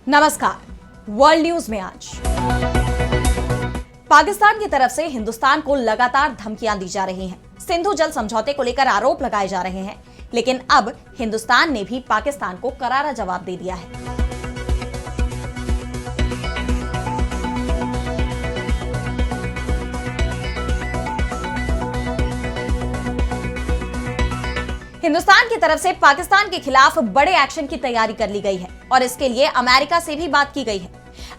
नमस्कार। World news में आज पाकिस्तान की तरफ से हिंदुस्तान को लगातार धमकियां दी जा रही हैं। सिंधु जल समझौते को लेकर आरोप लगाए जा रहे हैं, लेकिन अब हिंदुस्तान ने भी पाकिस्तान को करारा जवाब दे दिया है। हिंदुस्तान की तरफ से पाकिस्तान के खिलाफ बड़े एक्शन की तैयारी कर ली गई है और इसके लिए अमेरिका से भी बात की गई है।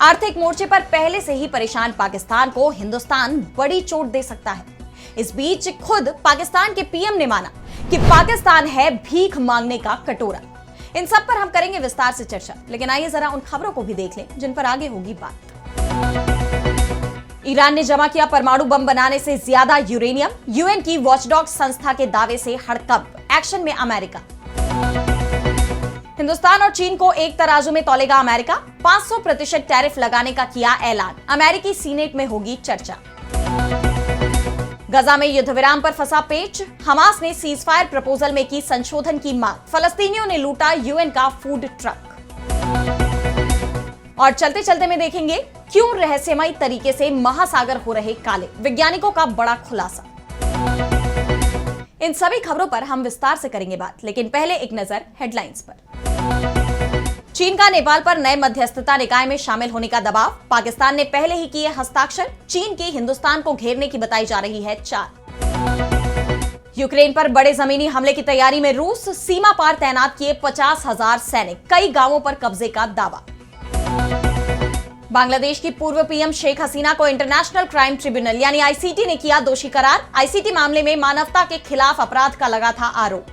आर्थिक मोर्चे पर पहले से ही परेशान पाकिस्तान को हिंदुस्तान बड़ी चोट दे सकता है। इस बीच खुद पाकिस्तान के पीएम ने माना कि पाकिस्तान है भीख मांगने का कटोरा। इन सब पर हम करेंगे विस्तार से चर्चा, लेकिन आइए जरा उन खबरों को भी देख लें जिन पर आगे होगी बात। ईरान ने जमा किया परमाणु बम बनाने से ज्यादा यूरेनियम, यूएन की वॉचडॉग संस्था के दावे से हड़कंप, एक्शन में अमेरिका। हिंदुस्तान और चीन को एक तराजू में तौलेगा अमेरिका, 500% टैरिफ लगाने का किया ऐलान, अमेरिकी सीनेट में होगी चर्चा। गजा में युद्ध विराम पर फंसा पेच, हमास ने सीजफायर प्रपोजल में की संशोधन की मांग, फलस्तीनियों ने लूटा यूएन का फूड ट्रक। और चलते चलते में देखेंगे क्यों रहस्यमयी तरीके से महासागर हो रहे काले, वैज्ञानिकों का बड़ा खुलासा। इन सभी खबरों पर हम विस्तार से करेंगे बात, लेकिन पहले एक नजर हेडलाइंस पर। चीन का नेपाल पर नए मध्यस्थता निकाय में शामिल होने का दबाव, पाकिस्तान ने पहले ही किए हस्ताक्षर, चीन की हिंदुस्तान को घेरने की बताई जा रही है चाल। यूक्रेन पर बड़े जमीनी हमले की तैयारी में रूस, सीमा पार तैनात किए 50,000 सैनिक, कई गांवों पर कब्जे का दावा। बांग्लादेश की पूर्व पीएम शेख हसीना को इंटरनेशनल क्राइम ट्रिब्यूनल यानी आईसीटी ने किया दोषी करार, आईसीटी मामले में मानवता के खिलाफ अपराध का लगा था आरोप।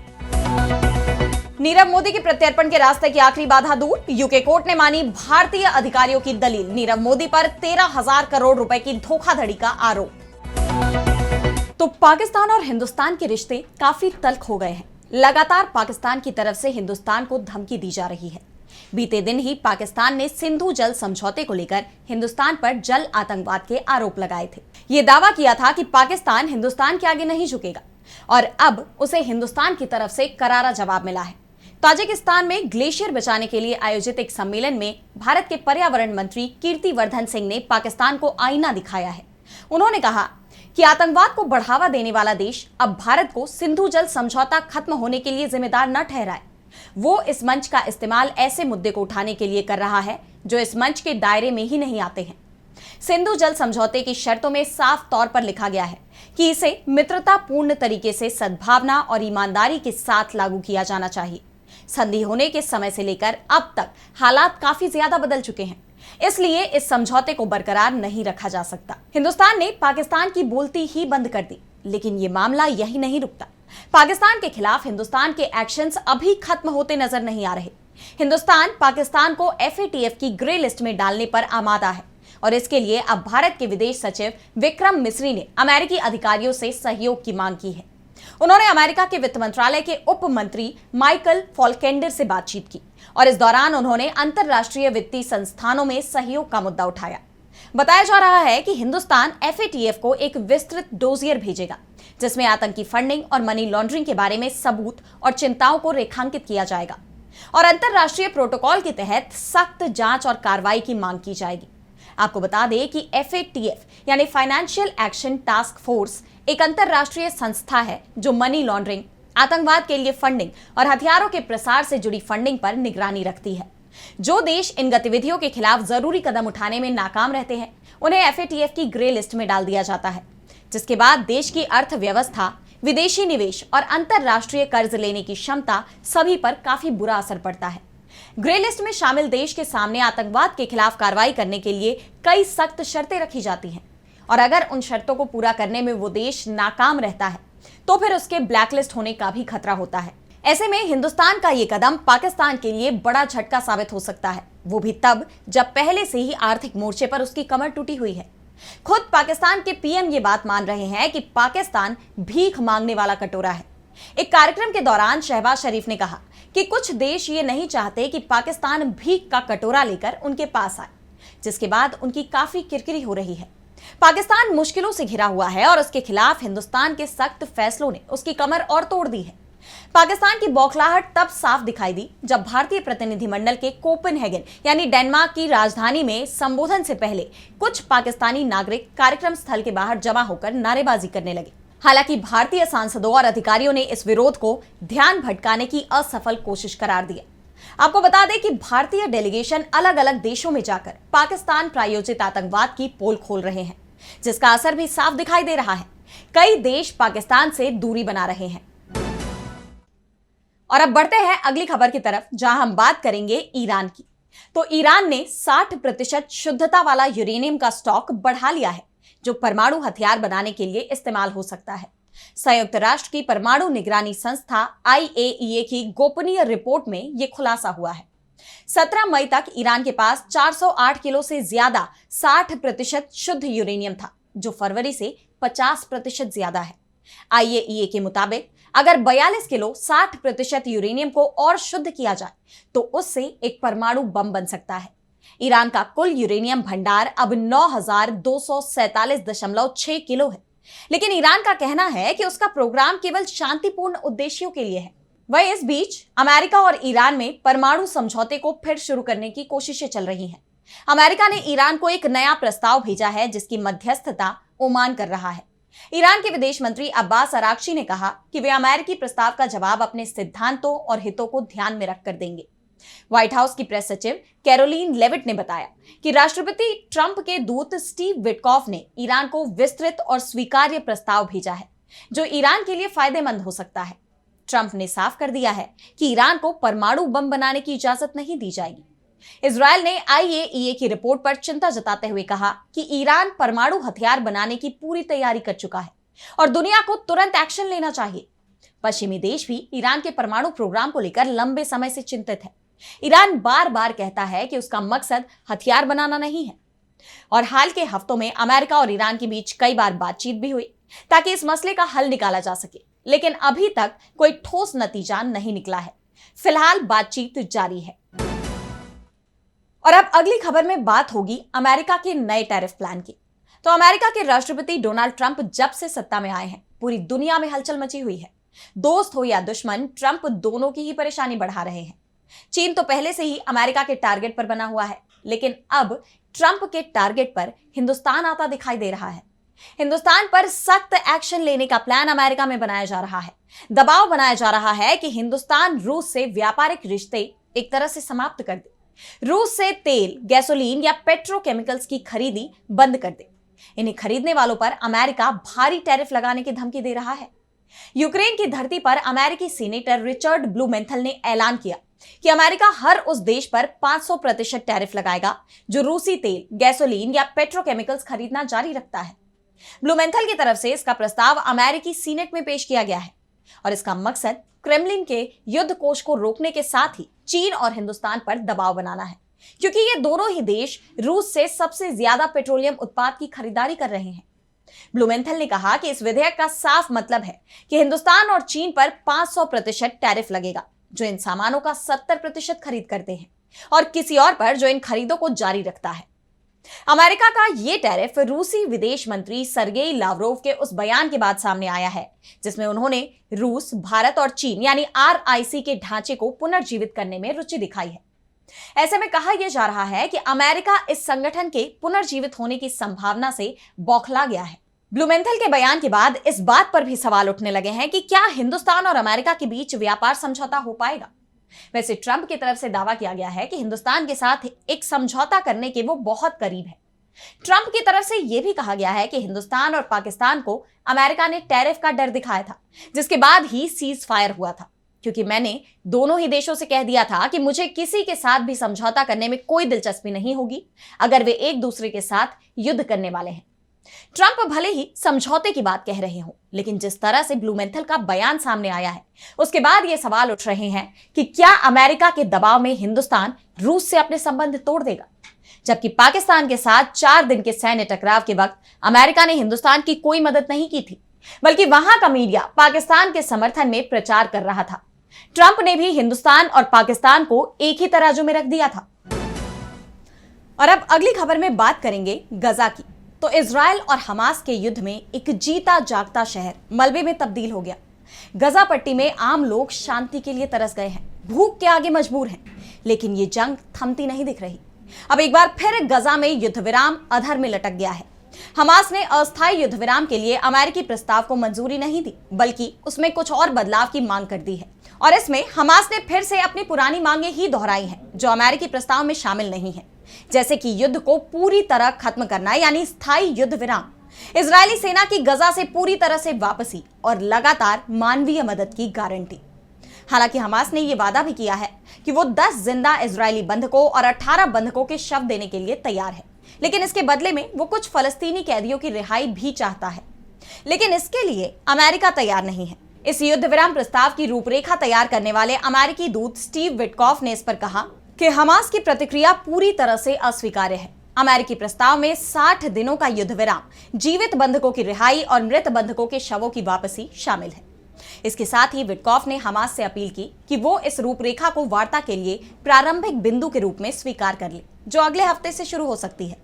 नीरव मोदी के प्रत्यर्पण के रास्ते की आखिरी बाधा दूर, यूके कोर्ट ने मानी भारतीय अधिकारियों की दलील, नीरव मोदी पर 13,000 करोड़ रुपए की धोखाधड़ी का आरोप। तो पाकिस्तान और हिंदुस्तान के रिश्ते काफी तल्ख हो गए हैं। लगातार पाकिस्तान की तरफ से हिंदुस्तान को धमकी दी जा रही है। बीते दिन ही पाकिस्तान ने सिंधु जल समझौते को लेकर हिंदुस्तान पर जल आतंकवाद के आरोप लगाए थे। ये दावा किया था कि पाकिस्तान हिंदुस्तान के आगे नहीं झुकेगा और अब उसे हिंदुस्तान की तरफ से करारा जवाब मिला है। ताजिकिस्तान में ग्लेशियर बचाने के लिए आयोजित एक सम्मेलन में भारत के पर्यावरण मंत्री कीर्तिवर्धन सिंह ने पाकिस्तान को आईना दिखाया है। उन्होंने कहा कि आतंकवाद को बढ़ावा देने वाला देश अब भारत को सिंधु जल समझौता खत्म होने के लिए जिम्मेदार न ठहराए। वो इस मंच का इस्तेमाल ऐसे मुद्दे को उठाने के लिए कर रहा है जो इस मंच के दायरे में ही नहीं आते हैं। सिंधु जल समझौते की शर्तों में साफ तौर पर लिखा गया है कि इसे मित्रतापूर्ण तरीके से सद्भावना और ईमानदारी के साथ लागू किया जाना चाहिए। संधि होने के समय से लेकर अब तक हालात काफी ज्यादा बदल चुके हैं, इसलिए इस समझौते को बरकरार नहीं रखा जा सकता। हिंदुस्तान ने पाकिस्तान की बोलती ही बंद कर दी, लेकिन ये मामला यही नहीं रुकता। पाकिस्तान के खिलाफ हिंदुस्तान के एक्शंस अभी खत्म होते नजर नहीं आ रहे। हिंदुस्तान पाकिस्तान को एफएटीएफ की ग्रे लिस्ट में डालने पर आमादा है और इसके लिए अब भारत के विदेश सचिव विक्रम मिस्री ने अमेरिकी अधिकारियों से सहयोग की मांग की है। उन्होंने अमेरिका के वित्त मंत्रालय के उप मंत्री माइकल फॉल्केंडर से बातचीत की और इस दौरान उन्होंने अंतरराष्ट्रीय वित्तीय संस्थानों में सहयोग का मुद्दा उठाया। बताया जा रहा है कि हिंदुस्तान एफएटीएफ को एक विस्तृत डोजियर भेजेगा जिसमें आतंकी फंडिंग और मनी लॉन्ड्रिंग के बारे में सबूत और चिंताओं को रेखांकित किया जाएगा और अंतरराष्ट्रीय प्रोटोकॉल के तहत सख्त जांच और कार्रवाई की मांग की जाएगी। आपको बता दें कि एफएटीएफ यानी फाइनेंशियल एक्शन टास्क फोर्स एक अंतरराष्ट्रीय संस्था है जो मनी लॉन्ड्रिंग, आतंकवाद के लिए फंडिंग और हथियारों के प्रसार से जुड़ी फंडिंग पर निगरानी रखती है। जो देश इन गतिविधियों के खिलाफ जरूरी कदम उठाने में नाकाम रहते हैं उन्हें एफएटीएफ की ग्रे लिस्ट में डाल दिया जाता है, जिसके बाद देश की अर्थव्यवस्था, विदेशी निवेश और अंतरराष्ट्रीय कर्ज लेने की क्षमता सभी पर काफी बुरा असर पड़ता है। ग्रे लिस्ट में शामिल देश के सामने आतंकवाद के खिलाफ कार्रवाई करने के लिए कई सख्त शर्तें रखी जाती हैं और अगर उन शर्तों को पूरा करने में वो देश नाकाम रहता है तो फिर उसके ब्लैकलिस्ट होने का भी खतरा होता है। ऐसे में हिंदुस्तान का ये कदम पाकिस्तान के लिए बड़ा झटका साबित हो सकता है, वो भी तब जब पहले से ही आर्थिक मोर्चे पर उसकी कमर टूटी हुई है। खुद पाकिस्तान के पीएम ये बात मान रहे हैं कि पाकिस्तान भीख मांगने वाला कटोरा है। एक कार्यक्रम के दौरान शहबाज शरीफ ने कहा कि कुछ देश ये नहीं चाहते कि पाकिस्तान भीख का कटोरा लेकर उनके पास आए, जिसके बाद उनकी काफी किरकिरी हो रही है। पाकिस्तान मुश्किलों से घिरा हुआ है और उसके खिलाफ हिंदुस्तान के सख्त फैसलों ने उसकी कमर और तोड़ दी है। पाकिस्तान की बौखलाहट तब साफ दिखाई दी जब भारतीय प्रतिनिधिमंडल के कोपेनहेगन यानी डेनमार्क की राजधानी में संबोधन से पहले कुछ पाकिस्तानी नागरिक कार्यक्रम स्थल के बाहर जमा होकर नारेबाजी करने लगे। हालांकि भारतीय सांसदों और अधिकारियों ने इस विरोध को ध्यान भटकाने की असफल कोशिश करार दिया। आपको बता दें कि भारतीय डेलीगेशन अलग अलग देशों में जाकर पाकिस्तान प्रायोजित आतंकवाद की पोल खोल रहे हैं, जिसका असर भी साफ दिखाई दे रहा है। कई देश पाकिस्तान से दूरी बना रहे हैं। और अब बढ़ते हैं अगली खबर की तरफ, जहां हम बात करेंगे ईरान की। तो ईरान ने 60% शुद्धता वाला यूरेनियम का स्टॉक बढ़ा लिया है, जो परमाणु हथियार बनाने के लिए इस्तेमाल हो सकता है। संयुक्त राष्ट्र की परमाणु निगरानी संस्था IAEA की गोपनीय रिपोर्ट में यह खुलासा हुआ है। 17 मई तक ईरान के पास 408 किलो से ज्यादा 60% शुद्ध यूरेनियम था, जो फरवरी से 50% ज्यादा है। IAEA के मुताबिक अगर 42 किलो 60% यूरेनियम को और शुद्ध किया जाए तो उससे एक परमाणु बम बन सकता है। ईरान का कुल यूरेनियम भंडार अब 9,247.6 किलो है, लेकिन ईरान का कहना है कि उसका प्रोग्राम केवल शांतिपूर्ण उद्देश्यों के लिए है। वहीं इस बीच अमेरिका और ईरान में परमाणु समझौते को फिर शुरू करने की कोशिशें चल रही हैं। अमेरिका ने ईरान को एक नया प्रस्ताव भेजा है, जिसकी मध्यस्थता ओमान कर रहा है। ईरान के विदेश मंत्री अब्बास अराक्ची ने कहा कि वे अमेरिकी प्रस्ताव का जवाब अपने सिद्धांतों और हितों को ध्यान में रखकर देंगे। व्हाइट हाउस की प्रेस सचिव कैरोलीन लेविट ने बताया कि राष्ट्रपति ट्रंप के दूत स्टीव विटकॉफ ने ईरान को विस्तृत और स्वीकार्य प्रस्ताव भेजा है, जो ईरान के लिए फायदेमंद हो सकता है। ट्रंप ने साफ कर दिया है कि ईरान को परमाणु बम बनाने की इजाजत नहीं दी जाएगी। इजरायल ने IAEA की रिपोर्ट पर चिंता जताते हुए कहा कि ईरान परमाणु हथियार बनाने की पूरी तैयारी कर चुका है और दुनिया को तुरंत एक्शन लेना चाहिए। पश्चिमी देश भी ईरान के परमाणु प्रोग्राम को लेकर लंबे समय से चिंतित है। ईरान बार बार कहता है कि उसका मकसद हथियार बनाना नहीं है, और हाल के हफ्तों में अमेरिका और ईरान के बीच कई बार बातचीत भी हुई ताकि इस मसले का हल निकाला जा सके, लेकिन अभी तक कोई ठोस नतीजा नहीं निकला है। फिलहाल बातचीत जारी है। और अब अगली खबर में बात होगी अमेरिका के नए टैरिफ प्लान की। तो अमेरिका के राष्ट्रपति डोनाल्ड ट्रंप जब से सत्ता में आए हैं, पूरी दुनिया में हलचल मची हुई है। दोस्त हो या दुश्मन, ट्रंप दोनों की ही परेशानी बढ़ा रहे हैं। चीन तो पहले से ही अमेरिका के टारगेट पर बना हुआ है, लेकिन अब ट्रंप के टारगेट पर हिंदुस्तान आता दिखाई दे रहा है। हिंदुस्तान पर सख्त एक्शन लेने का प्लान अमेरिका में बनाया जा रहा है। दबाव बनाया जा रहा है कि हिंदुस्तान रूस से व्यापारिक रिश्ते एक तरह से समाप्त कर दे, रूस से तेल, गैसोलीन या पेट्रोकेमिकल्स की खरीदी बंद कर दे। इन्हें खरीदने वालों पर अमेरिका भारी टैरिफ लगाने की धमकी दे रहा है। यूक्रेन की धरती पर अमेरिकी सीनेटर रिचर्ड ब्लूमेंथल ने ऐलान किया कि अमेरिका हर उस देश पर 500% टैरिफ लगाएगा जो रूसी तेल, गैसोलीन या पेट्रोकेमिकल्स खरीदना जारी रखता है। ब्लूमेंथल की तरफ से इसका प्रस्ताव अमेरिकी सीनेट में पेश किया गया है और इसका मकसद क्रेमलिन के युद्ध कोष को रोकने के साथ ही चीन और हिंदुस्तान पर दबाव बनाना है, क्योंकि ये दोनों ही देश रूस से सबसे ज्यादा पेट्रोलियम उत्पाद की खरीदारी कर रहे हैं। ब्लूमेंथल ने कहा कि इस विधेयक का साफ मतलब है कि हिंदुस्तान और चीन पर 500% टैरिफ लगेगा, जो इन सामानों का 70% खरीद करते हैं, और किसी और पर जो इन खरीदों को जारी रखता है। अमेरिका का यह टैरिफ रूसी विदेश मंत्री सर्गेई लावरोव के उस बयान के बाद सामने आया है, जिसमें उन्होंने रूस, भारत और चीन यानी RIC के ढांचे को पुनर्जीवित करने में रुचि दिखाई है। ऐसे में कहा यह जा रहा है कि अमेरिका इस संगठन के पुनर्जीवित होने की संभावना से बौखला गया है। ब्लूमेंथल के बयान के बाद इस बात पर भी सवाल उठने लगे हैं कि क्या हिंदुस्तान और अमेरिका के बीच व्यापार समझौता हो पाएगा। वैसे ट्रंप की तरफ से दावा किया गया है कि हिंदुस्तान के साथ एक समझौता करने के वो बहुत करीब है। ट्रंप की तरफ से यह भी कहा गया है कि हिंदुस्तान और पाकिस्तान को अमेरिका ने टैरिफ का डर दिखाया था, जिसके बाद ही सीज फायर हुआ था, क्योंकि मैंने दोनों ही देशों से कह दिया था कि मुझे किसी के साथ भी समझौता करने में कोई दिलचस्पी नहीं होगी अगर वे एक दूसरे के साथ युद्ध करने वाले हैं। ट्रंप भले ही समझौते की बात कह रहे हों, लेकिन जिस तरह से ब्लूमेंथल का बयान सामने आया है, उसके बाद ये सवाल उठ रहे हैं कि क्या अमेरिका के दबाव में हिंदुस्तान रूस से अपने संबंध तोड़ देगा। जबकि पाकिस्तान के साथ 4 दिन के सैन्य टकराव के वक्त अमेरिका ने हिंदुस्तान की कोई मदद नहीं की थी, बल्कि वहां का मीडिया पाकिस्तान के समर्थन में प्रचार कर रहा था। ट्रंप ने भी हिंदुस्तान और पाकिस्तान को एक ही तराजू में रख दिया था। और अब अगली खबर में बात करेंगे गजा की। तो इजराइल और हमास के युद्ध में एक जीता जागता शहर मलबे में तब्दील हो गया। गजा पट्टी में आम लोग शांति के लिए तरस गए हैं, भूख के आगे मजबूर हैं, लेकिन ये जंग थमती नहीं दिख रही। अब एक बार फिर गजा में युद्ध विराम अधर में लटक गया है। हमास ने अस्थायी युद्ध विराम के लिए अमेरिकी प्रस्ताव को मंजूरी नहीं दी, बल्कि उसमें कुछ और बदलाव की मांग कर दी है। और इसमें हमास ने फिर से अपनी पुरानी मांगे ही दोहराई हैं, जो अमेरिकी प्रस्ताव में शामिल नहीं है, जैसे कि युद्ध को पूरी तरह खत्म करना यानी स्थायी युद्ध विराम, इजरायली सेना की गजा से पूरी तरह से वापसी और लगातार मानवीय मदद की गारंटी। हालांकि हमास ने यह वादा भी किया है कि वो 10 जिंदा इजरायली बंधकों और 18 बंधकों के शव देने के लिए तैयार है, लेकिन इसके बदले में वो कुछ फलस्तीनी कैदियों की रिहाई भी चाहता है। लेकिन इसके लिए अमेरिका तैयार नहीं है। इस युद्ध विराम प्रस्ताव की रूपरेखा तैयार करने वाले अमेरिकी दूत स्टीव विटकॉफ ने इस पर कहा कि हमास की प्रतिक्रिया पूरी तरह से अस्वीकार्य है। अमेरिकी प्रस्ताव में 60 दिनों का युद्ध विराम, जीवित बंधकों की रिहाई और मृत बंधकों के शवों की वापसी शामिल है। इसके साथ ही विटकॉफ ने हमास से अपील की कि वो इस रूपरेखा को वार्ता के लिए प्रारंभिक बिंदु के रूप में स्वीकार कर ले, जो अगले हफ्ते से शुरू हो सकती है।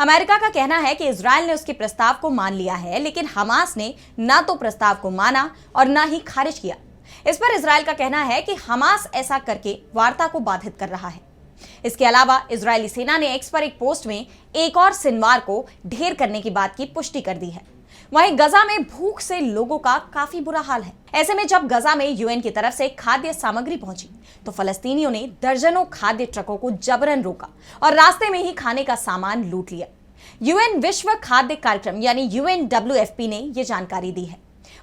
अमेरिका का कहना है कि इजरायल ने उसके प्रस्ताव को मान लिया है, लेकिन हमास ने न तो प्रस्ताव को माना और न ही खारिज किया। इस पर इजरायल का कहना है कि हमास ऐसा करके वार्ता को बाधित कर रहा है। इसके अलावा इजरायली सेना ने एक्स पर एक पोस्ट में एक और सिनवार को ढेर करने की बात की पुष्टि कर दी है। वहीं गजा में भूख से लोगों का काफी बुरा हाल है। ऐसे में जब गजा में यूएन की तरफ से खाद्य सामग्री पहुंची, तो फलस्तीनियों ने दर्जनों खाद्य ट्रकों को जबरन रोका और रास्ते में ही खाने का सामान लूट लिया। यूएन विश्व खाद्य कार्यक्रम यानी UNWFP ने यह जानकारी दी है।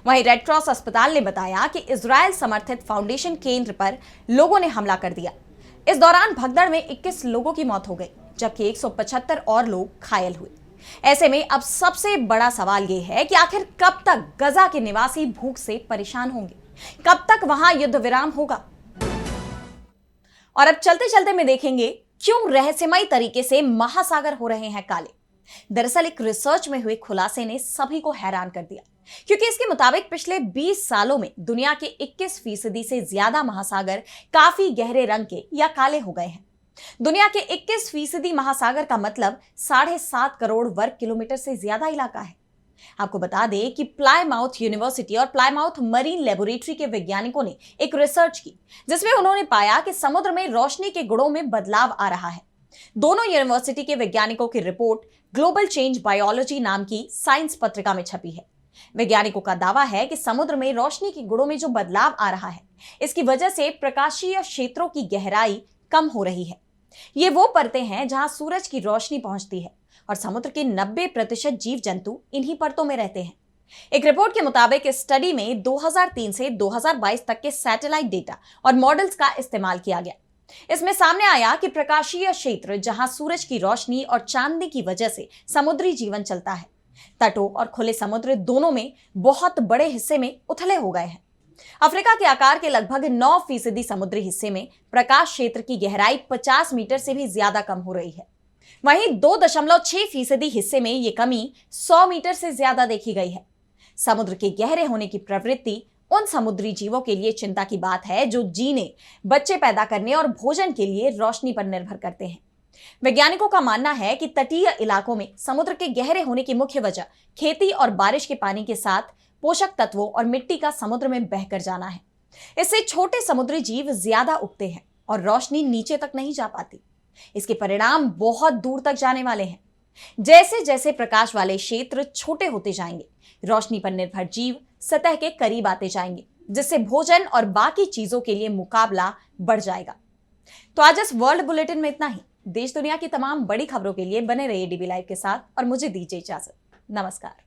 वहीं रेड क्रॉस अस्पताल ने बताया कि इजरायल समर्थित फाउंडेशन केंद्र पर लोगों ने हमला कर दिया। इस दौरान भगदड़ में 21 लोगों की मौत हो गई, जबकि 175 और लोग घायल हुए। ऐसे में अब सबसे बड़ा सवाल यह है कि आखिर कब तक गजा के निवासी भूख से परेशान होंगे, कब तक वहां युद्ध विराम होगा। और अब चलते चलते में देखेंगे क्यों रहस्यमयी तरीके से महासागर हो रहे हैं काले। दरअसल एक रिसर्च में हुए खुलासे ने सभी को हैरान कर दिया, क्योंकि इसके मुताबिक पिछले 20 सालों में दुनिया के 21% से ज्यादा महासागर काफी गहरे रंग के या काले हो गए हैं। दुनिया के 21% महासागर का मतलब 7.5 करोड़ वर्ग किलोमीटर से ज्यादा इलाका है। आपको बता दें कि प्लायमाउथ यूनिवर्सिटी और प्लायमाउथ मरीन लेबोरेटरी के वैज्ञानिकों ने एक रिसर्च की, जिसमें उन्होंने पाया कि समुद्र में रोशनी के गुणों में बदलाव आ रहा है। दोनों यूनिवर्सिटी के वैज्ञानिकों की रिपोर्ट ग्लोबल चेंज बायोलॉजी नाम की साइंस पत्रिका में छपी है। वैज्ञानिकों का दावा है कि समुद्र में रोशनी के गुणों में जो बदलाव आ रहा है, इसकी वजह से प्रकाशीय क्षेत्रों की गहराई कम हो रही है। ये वो परतें हैं जहां सूरज की रोशनी पहुंचती है और समुद्र के 90% जीव जंतु इन्हीं परतों में रहते हैं। एक रिपोर्ट के मुताबिक इस स्टडी में 2003 से 2022 तक के सैटेलाइट डेटा और मॉडल्स का इस्तेमाल किया गया। इसमें सामने आया कि प्रकाशीय क्षेत्र जहां सूरज की रोशनी और चांदनी की वजह से समुद्री जीवन चलता है, तटों और खुले समुद्र दोनों में बहुत बड़े हिस्से में उथले हो गए हैं। अफ्रीका के आकार के लगभग 9% समुद्री हिस्से में प्रकाश क्षेत्र की गहराई 50 मीटर से भी ज्यादा कम हो रही है। वहीं 2.6% हिस्से में यह कमी 100 मीटर से ज्यादा देखी गई है। समुद्र के गहरे होने की प्रवृत्ति उन समुद्री जीवों के लिए चिंता की बात है जो जीने, बच्चे पैदा करने और भोजन के लिए रोशनी पर निर्भर करते हैं। वैज्ञानिकों का मानना है कि तटीय इलाकों में समुद्र के गहरे होने की मुख्य वजह खेती और बारिश के पानी के साथ पोषक तत्वों और मिट्टी का समुद्र में बहकर जाना है। इससे छोटे समुद्री जीव ज्यादा उगते हैं और रोशनी नीचे तक नहीं जा पाती। इसके परिणाम बहुत दूर तक जाने वाले हैं। जैसे जैसे प्रकाश वाले क्षेत्र छोटे होते जाएंगे, रोशनी पर निर्भर जीव सतह के करीब आते जाएंगे, जिससे भोजन और बाकी चीजों के लिए मुकाबला बढ़ जाएगा। तो आज इस वर्ल्ड बुलेटिन में इतना ही। देश दुनिया की तमाम बड़ी खबरों के लिए बने रहिए डीबी लाइव के साथ और मुझे दीजिए इजाजत। नमस्कार।